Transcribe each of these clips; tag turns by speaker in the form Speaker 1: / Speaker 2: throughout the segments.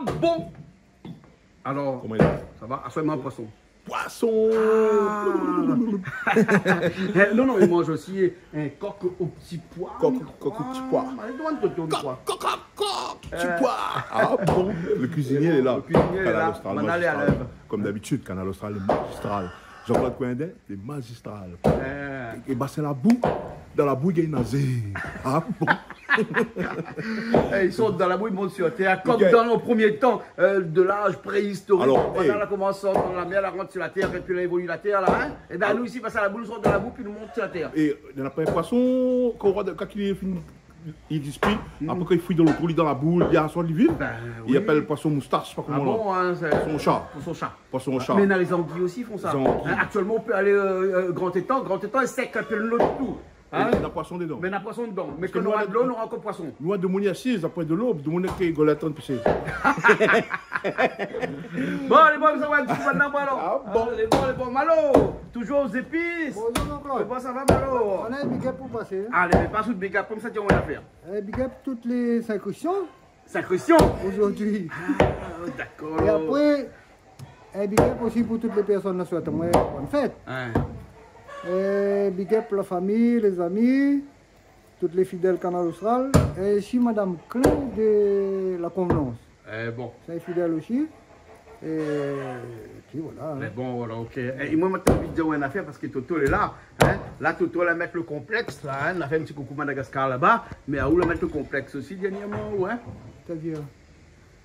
Speaker 1: bon. Alors,
Speaker 2: Comment il est?
Speaker 1: ça va? Assoyez-moi un poisson.
Speaker 2: Poisson!
Speaker 1: Non, non, il mange aussi un coq au petit pois.
Speaker 2: Coq au petit pois. Petit pois! Ah bon? Le cuisinier est là.
Speaker 1: Le cuisinier est
Speaker 2: Canal
Speaker 1: là.
Speaker 2: Austral,
Speaker 1: On allait à
Speaker 2: magistral.
Speaker 1: l'œuvre.
Speaker 2: Comme d'habitude, Canal Austral, le magistral. Jean-Claude Coindet, le magistral. Et bah c'est la boue. Dans la boue, il y a une nazé. Ah bon?
Speaker 1: Ils sont dans la boue, ils montent sur terre, comme
Speaker 2: Ok.
Speaker 1: dans le premier temps de l'âge préhistorique.
Speaker 2: Alors,
Speaker 1: Voilà,
Speaker 2: hey.
Speaker 1: là, comment on sort dans la mer, là, rentre sur la terre, et puis là, évolue la terre, là, hein. Et bien, nous, ici, passe à la boue, nous sortons dans la boue, puis nous montons sur la terre.
Speaker 2: Et il n'y en a pas un poisson, quand il est fini, il dispute. Après, quand il fouille dans le trou, il est dans la boule, il y a un soir de vide.
Speaker 1: Ben,
Speaker 2: Il
Speaker 1: oui.
Speaker 2: appelle le poisson moustache, je sais pas
Speaker 1: Ah
Speaker 2: comment
Speaker 1: bon, hein, c'est
Speaker 2: Son chat.
Speaker 1: pour son chat.
Speaker 2: Poisson au chat.
Speaker 1: Mais dans les anguilles aussi, ils font ça.
Speaker 2: Les anguilles.
Speaker 1: Hein, actuellement, on peut aller grand étang est sec, un peu l'eau de tout. Hein.
Speaker 2: Il y a poisson dedans.
Speaker 1: Mais il y a poisson dedans. Mais
Speaker 2: que
Speaker 1: quand on aura
Speaker 2: nous,
Speaker 1: de l'eau, on aura encore poisson.
Speaker 2: Nous, de mon assise, après de l'aube, de mon qui est golette en piscine.
Speaker 1: Bon, les bons, ça va un petit peu maintenant, Malo.
Speaker 2: Ah bon.
Speaker 1: Les bons, Malo. Toujours aux épices.
Speaker 3: Bonjour, Claude.
Speaker 1: Comment ça va, Malo?
Speaker 3: On a un big up pour passer.
Speaker 1: Allez, mais pas sous de big up, comme ça, tu as rien à faire.
Speaker 3: Un big up toutes les 5 questions
Speaker 1: C'est Christian.
Speaker 3: aujourd'hui.
Speaker 1: Ah, d'accord.
Speaker 3: Et après, un big up aussi pour toutes les personnes qui souhaitent moi bonne fête.
Speaker 1: Hein.
Speaker 3: Et big up la famille, les amis, toutes les fidèles Canal Austral. Et aussi Madame Klein de la Convenance.
Speaker 1: Bon.
Speaker 3: C'est fidèle aussi. Et puis voilà.
Speaker 1: Mais bon, voilà, ok. Et moi, maintenant, envie de dire une affaire parce que Toto est là. Hein? Là, Toto, elle va mettre le complexe. Là, hein? On a fait un petit coucou Madagascar là-bas. Mais à où la mettre le complexe aussi, dernièrement, ouais?
Speaker 3: C'est-à-dire.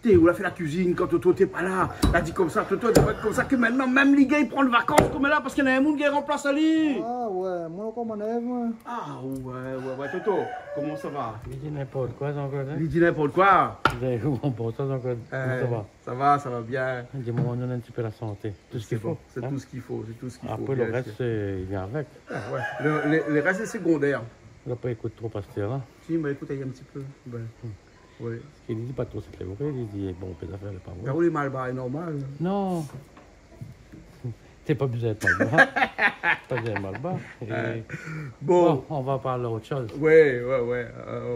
Speaker 1: T'es où la fait la cuisine quand Toto t'es pas là? Elle dit comme ça, Toto doit être comme ça que maintenant, même les gars, ils prennent vacances comme là parce qu'il y en a un monde qui remplace Ali.
Speaker 3: Ah ouais, moi comme on est, moi.
Speaker 1: Ah ouais, Toto, comment ça va?
Speaker 4: Il dit n'importe quoi, encore. Hein?
Speaker 1: Il dit n'importe quoi.
Speaker 4: Vous avez vu mon pote, encore. Ça va.
Speaker 1: Ça va bien.
Speaker 4: Du moment où on donne un petit peu la santé. Tout ce qu'il faut.
Speaker 1: C'est
Speaker 4: hein?
Speaker 1: tout ce qu'il faut, c'est tout ce qu'il faut.
Speaker 4: Après,
Speaker 1: bien
Speaker 4: le reste,
Speaker 1: sûr.
Speaker 4: il vient avec.
Speaker 1: Ah, ouais. Les restes, c'est secondaire.
Speaker 4: On n'a pas écouté trop Pasteur.
Speaker 1: Si, mais écoute, il y a un petit peu. Ben, ouais.
Speaker 4: Il dit pas trop cette lèvre. Il dit, bon, on peut faire le pas.
Speaker 1: Ben, où les malbars est normal.
Speaker 4: Non. T'es pas besoin d'être mal bas. Pas besoin d'être mal bas. Et...
Speaker 1: Bon.
Speaker 4: On va parler autre chose.
Speaker 1: Ouais.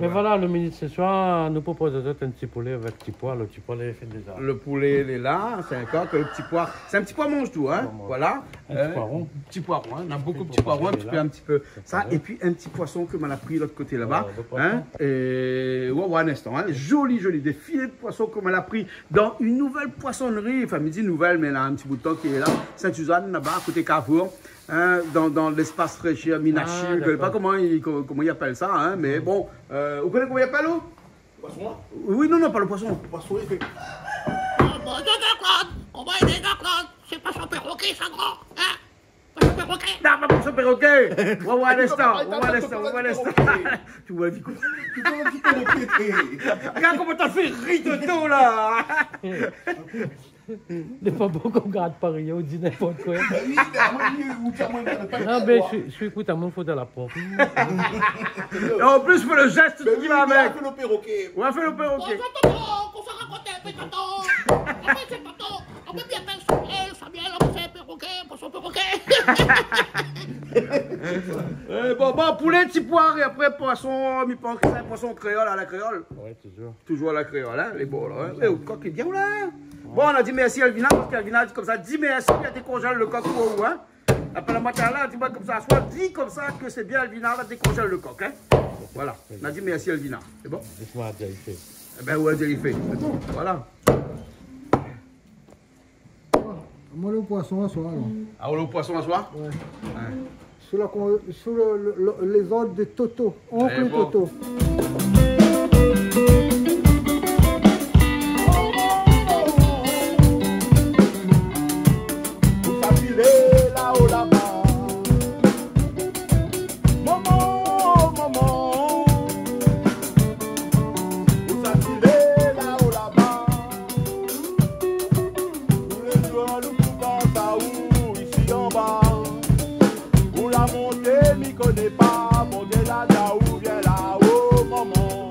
Speaker 4: Mais voilà, le midi de ce soir nous propose un petit poulet avec petit pois. Le petit pois, il est fait déjà.
Speaker 1: Le poulet, il est là, c'est un coq, le petit pois. C'est un petit pois mange tout, hein. Voilà.
Speaker 4: Un petit poiron.
Speaker 1: Petit poiron, hein. On a beaucoup de petits poirons, un petit peu. Ça, et puis un petit poisson que m'en a pris de l'autre côté là-bas. Hein. Et ouais, un instant, hein. Joli. Des filets de poisson que m'en a pris dans une nouvelle poissonnerie. Enfin, me dit nouvelle, mais là, un petit bout de temps qui est là. Sainte-Suzanne, là-bas, à côté Carrefour. Hein, dans l'espace fraîcheur, Minachi, je ne sais pas comment il appelle ça, hein, mais bon, vous connaissez comment il appelle l'eau?
Speaker 2: Poisson?
Speaker 1: Oui, non, pas le poisson.
Speaker 2: Le poisson, il fait.
Speaker 5: Comment il est, Claude? C'est pas son perroquet, ça, grand? Hein? Pas son perroquet?
Speaker 1: Non, pas pour ce perroquet. On va un instant. Tu vois, du coup.
Speaker 2: Tu peux un petit peu répéter.
Speaker 1: Regarde comment t'as fait rire de tout, là.
Speaker 4: Il n'est pas bon qu'on garde Paris, on dit n'importe quoi.
Speaker 2: Oui,
Speaker 4: Non, mais je suis écoute, à mon faut de la pompe.
Speaker 1: Et en plus, fais le geste qui va avec.
Speaker 2: le perroquet.
Speaker 1: On va faire le
Speaker 5: Bon,
Speaker 1: perroquet.
Speaker 5: tonton, qu'on se raconte un peu, tonton. Après, c'est tonton. On peut bien faire Samuel, on fait un perroquet, pour son perroquet.
Speaker 1: Bon, poulet, petit poire, et après, poisson, mi-pan, poisson créole à la créole.
Speaker 4: Ouais, toujours.
Speaker 1: Toujours à la créole, hein, les beaux, là. Hein. Et le coq est bien, là. Bon, on a dit merci à Elvina, parce qu'Elvina a dit comme ça, dis merci, elle décongèle le coq pour où, hein. Après la matin là, dis-moi comme ça, soit dit comme ça que c'est bien Elvina, là, décongèle le coq, hein. Voilà, on a dit merci à Elvina, c'est bon?
Speaker 4: Laisse-moi dire, il fait.
Speaker 1: Eh ben, ouais, il fait, c'est bon, voilà.
Speaker 3: Moi le poisson à soir. Alors.
Speaker 1: Ah, on a le poisson à soi?
Speaker 3: Ouais.
Speaker 1: Ouais.
Speaker 3: Sous les ordres de Toto, oncle
Speaker 1: bon.
Speaker 3: Toto.
Speaker 6: Pour la montée, m'y connais pas, mon Dieu là, où vient là-haut, maman.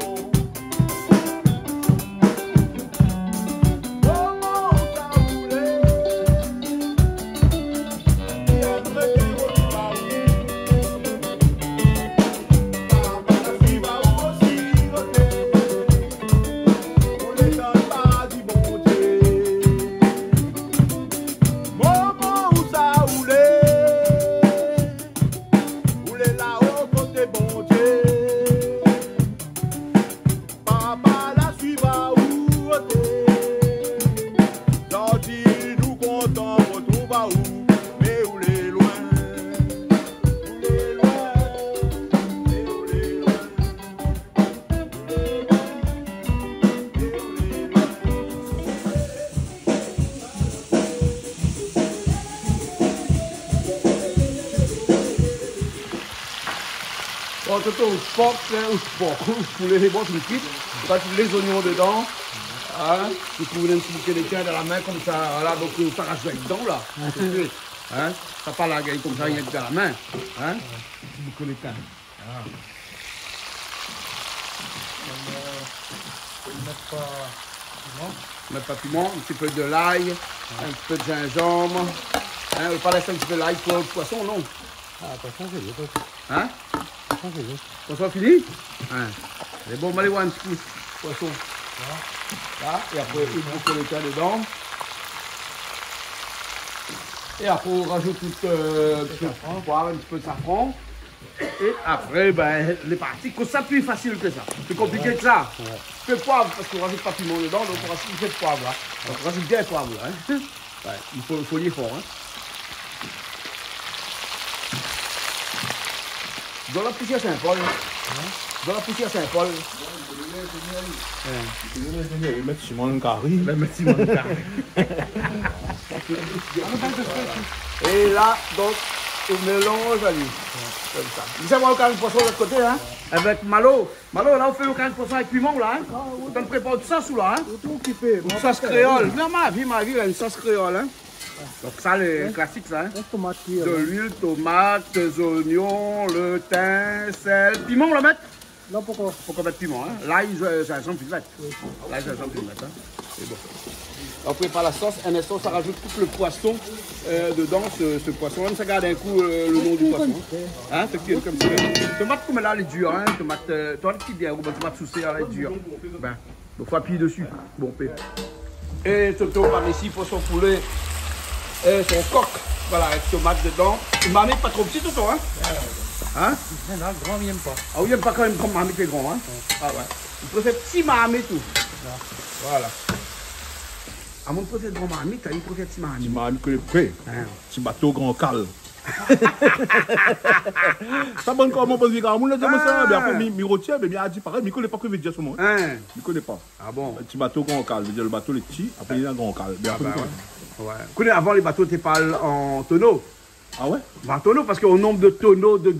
Speaker 1: Bon, toto, porc, poulet, bon, tu le quittes. Tu vas mettre les oignons dedans. Hein? Tu trouves un petit bouquet de thym dans la main comme ça. Voilà, donc ça rajoute dedans là. Hein? Ça pas la gagne comme ça, il y a dans la main. Hein? Petit bouquet de thym. Ah. Mettre pas piment, un petit peu de l'ail, un petit peu de gingembre. Hein, pas laisser un petit peu d'ail pour le poisson, non?
Speaker 4: Ah, attention, c'est bien.
Speaker 1: Hein?
Speaker 4: Attention, c'est bien.
Speaker 1: Poisson fini? Hein. C'est bon, on va aller voir un petit coup. Poisson. Là, et après, une boucle de thym dedans. Et après, on rajoute un petit peu de poivre, un petit peu de safran. Et après, ben, les parties, que ça plus facile que ça. C'est compliqué que ça. Ouais. Fais poivre, parce qu'on rajoute pas piment dedans, donc on rajoute un peu de poivre là. Donc on rajoute bien le poivre là. Hein. Ouais, il faut lier fort. Hein. Dans la poussière Saint-Paul. Dans la poussière Saint-Paul.
Speaker 2: Il met Simon Carré.
Speaker 1: Il met Simon Carré. Et là, donc, on mélange, allez. Comme ça. Vous savez, on a le poisson de l'autre côté, hein? Avec Malo. Malo, là, on fait le 40% avec piment, là. Hein? On prépare du sauce, là. Hein? Une sauce créole. Non, ma vie, il y a une sauce créole, hein? Donc, ça, les classiques, ça. Hein? De l'huile, tomate, des oignons, le thym, sel. Piment, on la met?
Speaker 3: Non, pourquoi?
Speaker 1: Pourquoi mettre piment, hein? Là, j'ai un champ de mettre. Là, j'ai un champ de mettre, hein? C'est bon. On prépare la sauce, un instant, ça rajoute tout le poisson dedans, ce poisson. Même ça garde un coup le nom du poisson. Hein, comme ça. Tomate comme là, elle est dure, hein. Tomate qui bien, tomate soucée, elle est dure. Ben, il faut appuyer dessus. Bon, et Toto par ici pour son poulet et son coq. Voilà, avec tomate dedans. Une marmite pas trop petite, Toto, hein? Hein?
Speaker 4: Non, le grand, il n'aime pas.
Speaker 1: Ah oui, il n'aime pas quand même comme marmite est grand, hein? Ah ouais. Il préfère petit marmite tout. Voilà. À mon préfère grand marmite, il préfère petit marmite.
Speaker 2: Petit marmite que le pré. Petit bateau grand cal. Ça bonne comment on peut dire mon ça mais après mi retiens mais a dit pareil, mi connaît pas que veut dire ce mot. Mi connaît pas.
Speaker 1: Ah bon.
Speaker 2: Petit bateau grand cal, veut dire le bateau le petit, après il y a grand cal. Bien
Speaker 1: ouais. Connais avant les bateaux t'es pas en tonneau.
Speaker 2: Ah ouais?
Speaker 1: En tonneau parce qu'au nombre de tonneaux de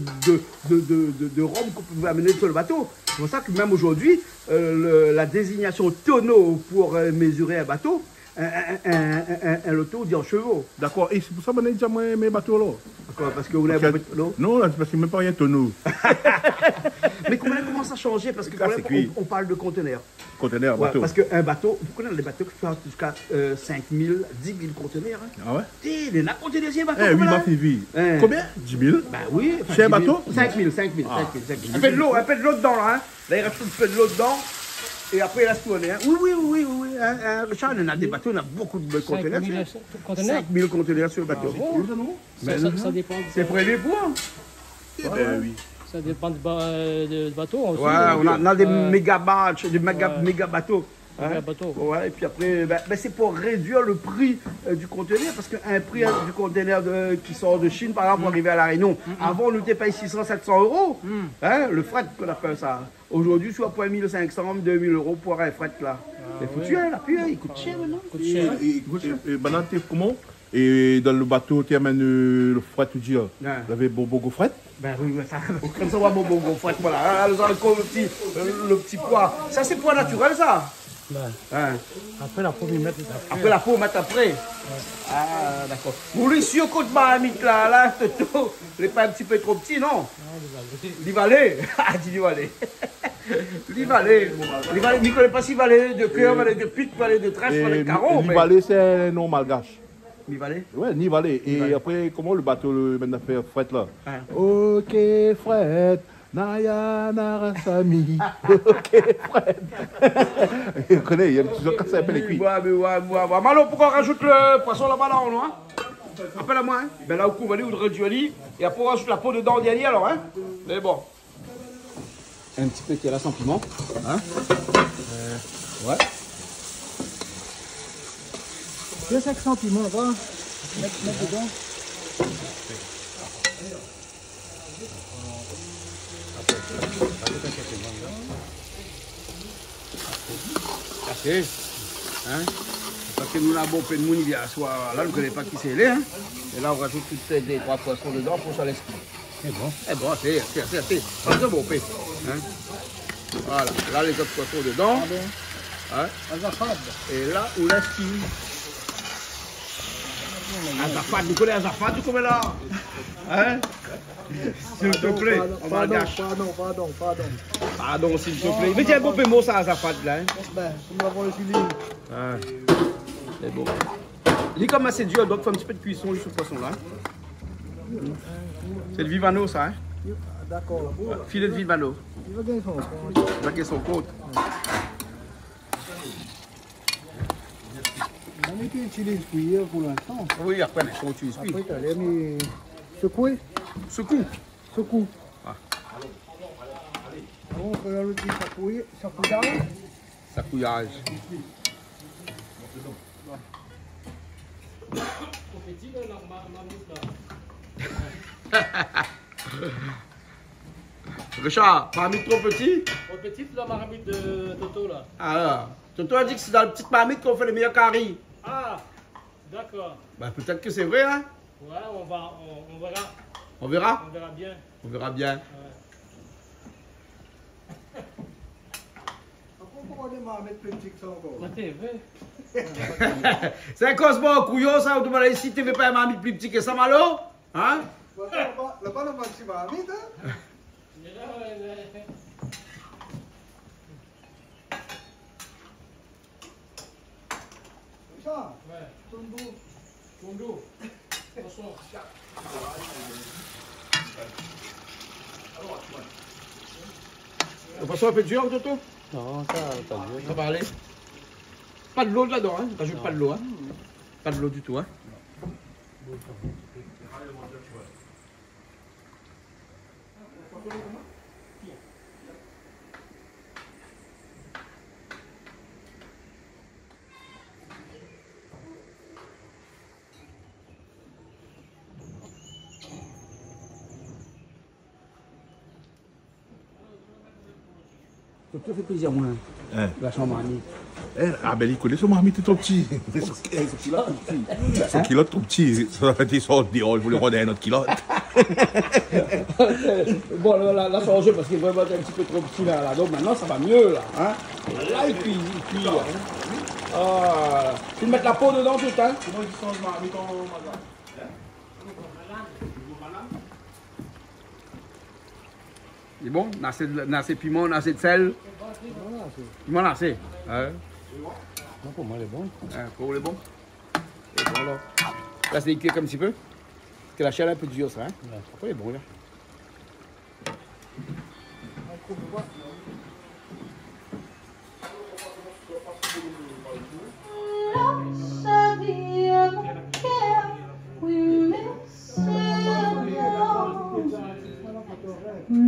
Speaker 1: rhum qu'on pouvait amener sur le bateau. C'est pour ça que même aujourd'hui la désignation tonneau pour mesurer un bateau un loto dit en chevaux.
Speaker 2: D'accord, et c'est pour ça que je dis mes bateaux là.
Speaker 1: D'accord, parce que vous n'avez pas de l'eau.
Speaker 2: Non, là, c'est parce qu'il n'y a même pas rien de tonneau.
Speaker 1: Mais comment on commence à changer? Parce que quand même, on parle de conteneurs.
Speaker 2: Conteneurs,
Speaker 1: ouais,
Speaker 2: bateau.
Speaker 1: parce qu'un bateau, vous connaissez les bateaux qui font jusqu'à 5 000, 10 000 conteneurs. Hein.
Speaker 2: Ah ouais?
Speaker 1: Il y en a conteneurs, c'est un bateau.
Speaker 2: Eh oui, ma fille. Combien? 10 000?
Speaker 1: Ben oui.
Speaker 2: C'est un bateau?
Speaker 1: 5 000. Un peu de l'eau dedans là. Hein. Là, il reste un peu de l'eau dedans. Et après, il reste tourné. Hein. Oui. Richard, il y en a des bateaux, il y en a beaucoup de conteneurs. 5 000 conteneurs sur le bateau.
Speaker 4: Ça dépend.
Speaker 1: C'est prélevé pour.
Speaker 2: Eh ben oui.
Speaker 4: Ça dépend du bateau. Aussi,
Speaker 1: ouais, on a des méga batchs, des méga bateaux. Hein? Ouais, et puis après, c'est pour réduire le prix du conteneur, parce qu'un prix du conteneur qui sort de Chine, par exemple, pour arriver à La Réunion, avant on nous était payé 600-700 €, hein, le fret qu'on appelle ça. Aujourd'hui, soit pour 1500-2000 € pour un fret là. C'est foutu, hein, l'appui, il coûte cher maintenant.
Speaker 2: Et maintenant, comment? Et dans le bateau, tu amènes le fret, tu dis, vous avez Bobo fret?
Speaker 1: Ben oui, ça, comme ça, on va Bobo fret, voilà. Le petit poids. Ça, c'est poids naturel, ça.
Speaker 4: Hein. Après la peau, ils mettent après.
Speaker 1: Après la peau, mettre après. Ouais. Ah, d'accord. Vous lui sur côte marmite là, Toto, il n'est pas un petit peu trop petit, non? Non, l'Ivalé. Ah, dis l'Ivalé. L'Ivalé. L'Ivalé, il ne connaît pas si Ivalé de cœur, Ivalé de pique, Ivalé de trash, Ivalé de carreau.
Speaker 2: L'Ivalé, c'est un nom malgache.
Speaker 1: Nivalé?
Speaker 2: Ouais, Nivalé. Et après, comment le bateau maintenant fait fret là? Ok, fret. Naya Narasami. Ok, Fred. Il connaît, il y a toujours cassé un peu les cuits.
Speaker 1: Ouais. Malo, pourquoi on rajoute le poisson là-bas là, hein? Appelle-moi, hein? Ben là, au coup, on va aller au réduit. Et après, on rajoute la peau dedans, on alors, hein? Mais bon. Un petit peu qui est là sans piment. Hein? Ouais.
Speaker 3: Il y a 500 piments là-bas. Mettre dedans.
Speaker 1: Hein? Parce que nous l'avons fait de monde, il y a soir là, on ne connaît pas qui c'est, hein? Et là, on rajoute toutes les 3 poissons dedans pour ça l'esprit.
Speaker 4: C'est bon.
Speaker 1: C'est bon, c'est bon, P. Hein? Voilà, là les autres poissons dedans. Hein?
Speaker 3: Azafad.
Speaker 1: Et là, on laisse qui? Azafad, vous connaissez Azafad, tu connais là? Hein? S'il te plaît, on va le gâcher. Pardon, s'il te plaît. Mais tiens, bon peu mot ça, Azafad là. Hein?
Speaker 3: Ben, nous avons le filet.
Speaker 1: C'est bon. Il est comme assez dur, donc il faut un petit peu de cuisson sur ce poisson là. C'est le Vivano ça, hein?
Speaker 3: D'accord.
Speaker 1: Filet de Vivano.
Speaker 3: Il va gagner son compte.
Speaker 1: Il va gagner son compte.
Speaker 3: On utilise cuillère pour l'instant.
Speaker 1: Oui, après, on utilise.
Speaker 3: Après, tu as mis secouer.
Speaker 1: Secoue.
Speaker 3: Secoue.
Speaker 1: Ah.
Speaker 3: On peut rajouter sapouillage.
Speaker 1: Sapouillage. Richard, marmite trop petit?
Speaker 4: Trop petite la marmite de Toto là.
Speaker 1: Alors, Toto a dit que c'est dans la petite marmite qu'on fait le meilleur curry.
Speaker 4: Ah, d'accord.
Speaker 1: Ben, peut-être que c'est vrai, hein?
Speaker 4: Ouais, on verra.
Speaker 1: On verra?
Speaker 4: On verra bien.
Speaker 1: On verra bien.
Speaker 3: Pourquoi on va mettre plus petit que ça encore?
Speaker 1: C'est un cosmo couillon, ça, on demande ici, tu veux pas un marmite plus petit que ça, Malo? Hein?
Speaker 3: Là-bas, on va petit marmite, hein? Ça?
Speaker 4: Ouais.
Speaker 3: Tondo.
Speaker 4: Tondo. Attention.
Speaker 1: Le poisson un peu dur, Toto?
Speaker 4: Non, ça dur.
Speaker 1: Ça va aller. Pas de l'eau là-dedans, hein? Rajoute pas de l'eau, hein? Pas de l'eau du tout, hein? Ça fait plaisir, moi.
Speaker 2: Hein?
Speaker 1: La chambre marmite.
Speaker 2: Ah ben il connaît son marmite trop petit. Son kilote trop petit. Ça fait des sortes, il voulait redonner notre kilote.
Speaker 1: Bon, là, ça enjeu parce qu'il est vraiment un petit peu trop petit là. Donc maintenant, ça va mieux là. Hein? Là, il cuit. Ah, tu peux mettre la peau dedans tout le temps. C'est bon? On a assez de piment, on a assez de sel. Piment, on a assez. Hein?
Speaker 4: Non, pour moi, elle est bonne.
Speaker 1: Hein, pour les bons. C'est bon là. Là, c'est cuire comme un petit peu. Parce que la chair est un peu dure, ça. Hein? Après, il est bon là.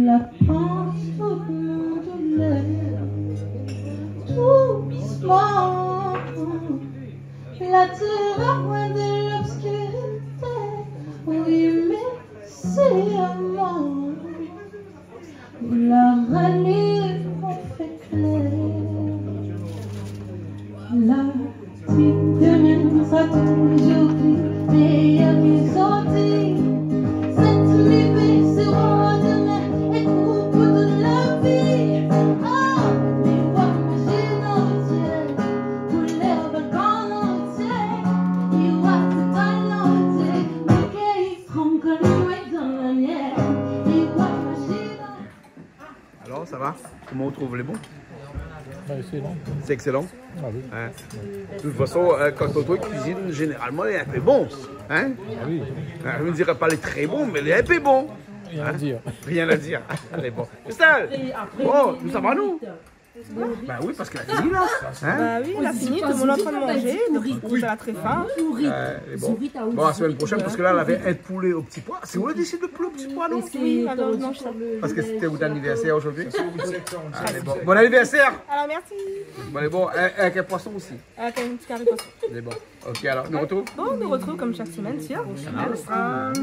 Speaker 6: La pense tout le monde l'aime, tout l'histoire. La terre à moins de l'obscurité. Oui, mais c'est amour. La rallye m'en fait clair. La petite demain sera toujours plus meilleure qu'aujourd'hui. Cette nuit sera demain et coupe toute la vie. Oh, les voix machines entières, couleur balcon entier. Il voit tout à l'entier, mais qu'il tremble comme moi dans la mienne. Il voit machine entière.
Speaker 1: Alors, ça va? Comment on trouve les bons?
Speaker 4: Excellent.
Speaker 1: C'est excellent.
Speaker 4: Ah oui.
Speaker 1: Hein? De toute façon, quand Toto cuisine, généralement, il est un peu bon. Hein?
Speaker 4: Ah oui.
Speaker 1: Je ne dirais pas les très bons, mais il est un peu bon.
Speaker 4: Rien à dire.
Speaker 1: Rien à dire. Elle est bon. Christelle! Oh, nous ça va nous? Bah oui, parce qu'elle a fini là. Hein?
Speaker 7: Bah oui, on a fini, tout le monde est en train de manger, donc du coup, ça a très faim.
Speaker 1: Elle est bon. Bon, la semaine prochaine, parce que là, elle avait un poulet au petit pois. C'est où le décide de poulet au petit pois, non?
Speaker 7: Oui, alors je mange ça.
Speaker 1: Parce que c'était votre anniversaire aujourd'hui. Elle est bon. Bon anniversaire!
Speaker 7: Alors merci.
Speaker 1: Bon, elle est bon. Avec un poisson aussi.
Speaker 7: Avec un petit carré poisson.
Speaker 1: Elle est bon. Ok, alors, nous retrouvons.
Speaker 7: Bon, on nous retrouve comme chaque semaine sur Canal 5.